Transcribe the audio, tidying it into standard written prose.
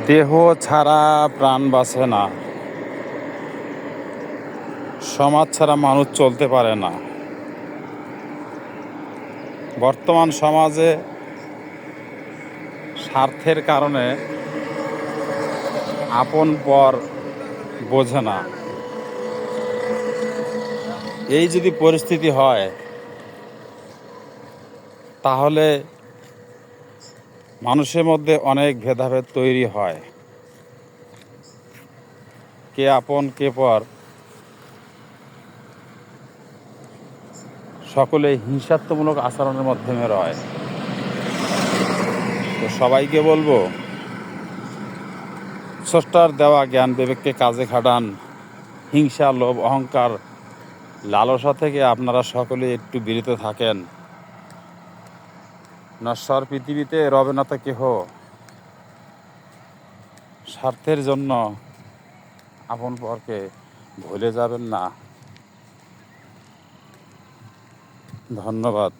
দেহ ছাড়া প্রাণ বাঁচে না, সমাজ ছাড়া মানুষ চলতে পারে না। বর্তমান সমাজে স্বার্থের কারণে আপন পর বোঝে না। এই যদি পরিস্থিতি হয় তাহলে মানুষের মধ্যে অনেক ভেদাভেদ তৈরি হয়। কে আপন কে পর সকলেই হিংসাত্মমূলক আচরণের মাধ্যমে রয়। তো সবাইকে বলবো, স্রষ্টার দেওয়া জ্ঞান বিবেককে কাজে খাটান। হিংসা, লোভ, অহংকার, লালসা থেকে আপনারা সকলে একটু বিরত থাকেন। নশ্বর পৃথিবীতে রবে না তো কেহ। স্বার্থের জন্য আপন পরকে ভুলে যাবেন না। ধন্যবাদ।